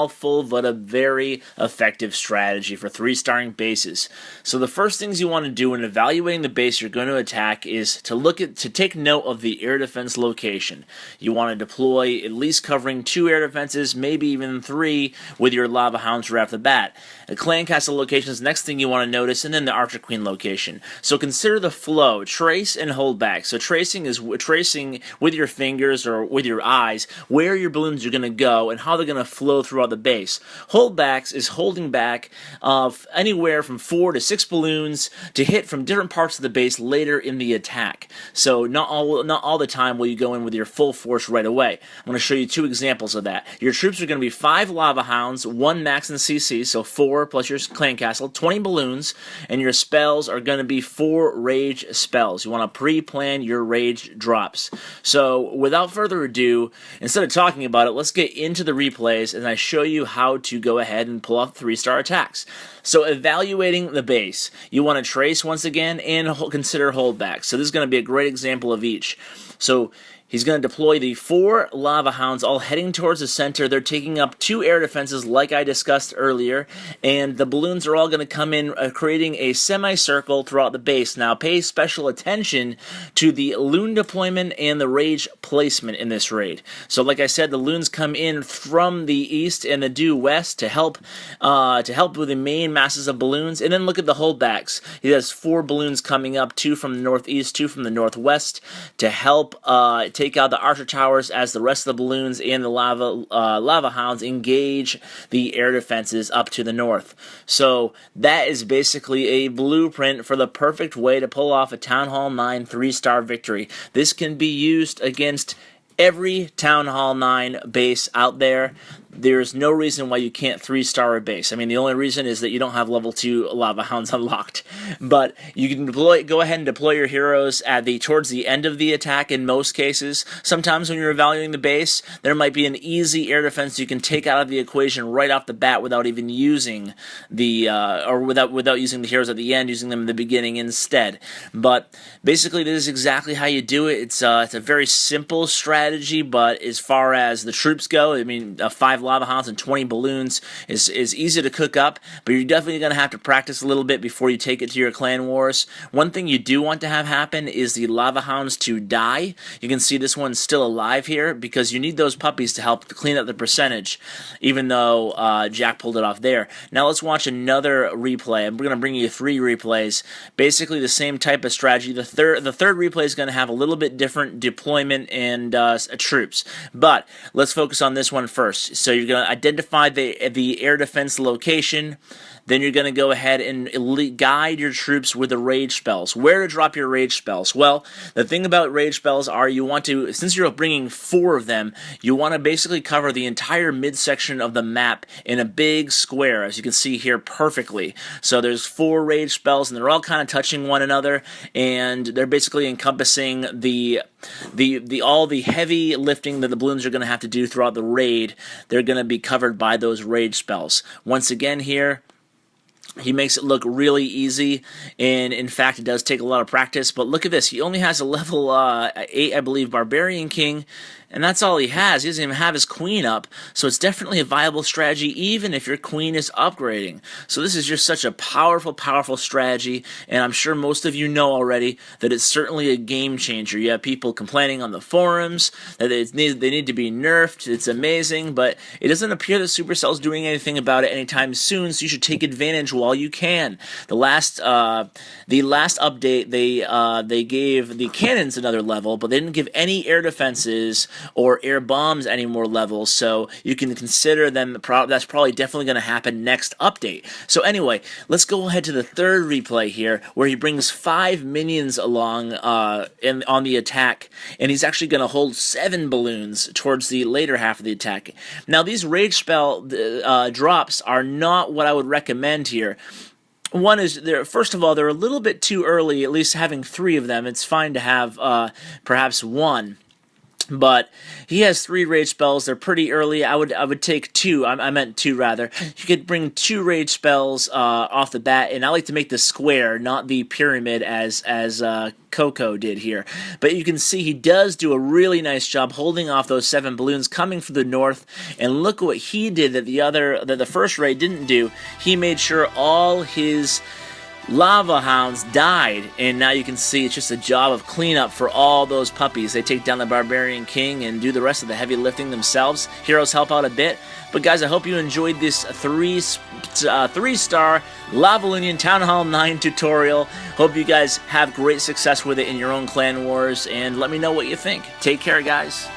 mouthful, but a very effective strategy for 3-starring bases. So the first things you want to do when evaluating the base you're going to attack is to take note of the air defense location. You want to deploy at least covering 2 air defenses, maybe even 3 with your Lava Hounds right off the bat. The Clan Castle location is the next thing you want to notice, and then the Archer Queen location. So consider the flow, trace and hold back. So tracing is tracing with your fingers or with your eyes where your balloons are going to go and how they're going to flow throughout the base. Holdbacks is holding back anywhere from 4 to 6 balloons to hit from different parts of the base later in the attack. So not all the time will you go in with your full force right away. I'm going to show you 2 examples of that. Your troops are going to be 5 Lava Hounds, 1 max in CC, so 4 plus your Clan Castle, 20 balloons, and your spells are going to be 4 rage spells. You want to pre-plan your rage drops. So without further ado, instead of talking about it, let's get into the replays and I show you how to go ahead and pull off 3-star attacks. So evaluating the base, you want to trace once again and consider holdback. So this is going to be a great example of each. So he's going to deploy the 4 Lava Hounds all heading towards the center. They're taking up 2 air defenses like I discussed earlier, and the balloons are all going to come in creating a semicircle throughout the base. Now pay special attention to the loon deployment and the rage placement in this raid. So like I said, the loons come in from the east and the due west to help with the main masses of balloons. And then look at the holdbacks. He has 4 balloons coming up, 2 from the northeast, 2 from the northwest to help take out the Archer Towers as the rest of the balloons and the Lava Hounds engage the air defenses up to the north. So that is basically a blueprint for the perfect way to pull off a Town Hall 9 3-star victory. This can be used against every Town Hall 9 base out there. There's no reason why you can't 3-star a base. I mean, the only reason is that you don't have level 2 Lava Hounds unlocked. But you can go ahead and deploy your heroes towards the end of the attack in most cases. Sometimes when you're evaluating the base, there might be an easy air defense you can take out of the equation right off the bat without even using without using the heroes at the end, using them in the beginning instead. But basically, this is exactly how you do it. It's a very simple strategy, but as far as the troops go, I mean, 5 Lava Hounds and 20 balloons is easy to cook up, but you're definitely going to have to practice a little bit before you take it to your clan wars. One thing you do want to have happen is the Lava Hounds to die. You can see this one's still alive here because you need those puppies to help clean up the percentage, even though Jack pulled it off there. Now let's watch another replay. I'm going to bring you 3 replays. Basically the same type of strategy. The third replay is going to have a little bit different deployment and troops, but let's focus on this one first. So you're going to identify the air defense location. Then you're going to go ahead and guide your troops with the rage spells. Where to drop your rage spells? Well, the thing about rage spells are you want to, since you're bringing 4 of them, you want to basically cover the entire midsection of the map in a big square, as you can see here perfectly. So there's 4 rage spells, and they're all kind of touching one another, and they're basically encompassing all the heavy lifting that the balloons are going to have to do throughout the raid. They're going to be covered by those rage spells. Once again here, he makes it look really easy, and in fact it does take a lot of practice, but look at this. He only has a level 8, I believe, Barbarian King, and that's all he has. He doesn't even have his queen up, so it's definitely a viable strategy even if your queen is upgrading. So this is just such a powerful, powerful strategy, and I'm sure most of you know already that it's certainly a game changer. You have people complaining on the forums that they need to be nerfed. It's amazing, but it doesn't appear that Supercell's doing anything about it anytime soon, so you should take advantage while you can. The last update, they gave the cannons another level, but they didn't give any air defenses or air bombs any more levels, so you can consider them. That's probably definitely going to happen next update. So anyway, let's go ahead to the third replay here, where he brings 5 minions along on the attack, and he's actually going to hold 7 balloons towards the later half of the attack. Now these rage spell drops are not what I would recommend here. One is, first of all, they're a little bit too early, at least having 3 of them. It's fine to have perhaps 1. But he has 3 rage spells. They're pretty early. I would take 2. I meant 2 rather. You could bring 2 rage spells off the bat, and I like to make the square, not the pyramid as Coco did here. But you can see he does do a really nice job holding off those 7 balloons coming from the north. And look what he did that the first raid didn't do. He made sure all his lava hounds died, and now you can see it's just a job of cleanup for all those puppies. They take down the barbarian king and do the rest of the heavy lifting themselves. Heroes help out a bit, but guys, I hope you enjoyed this 3-star LavaLoon Town Hall 9 tutorial. Hope you guys have great success with it in your own clan wars, and let me know what you think. Take care, guys.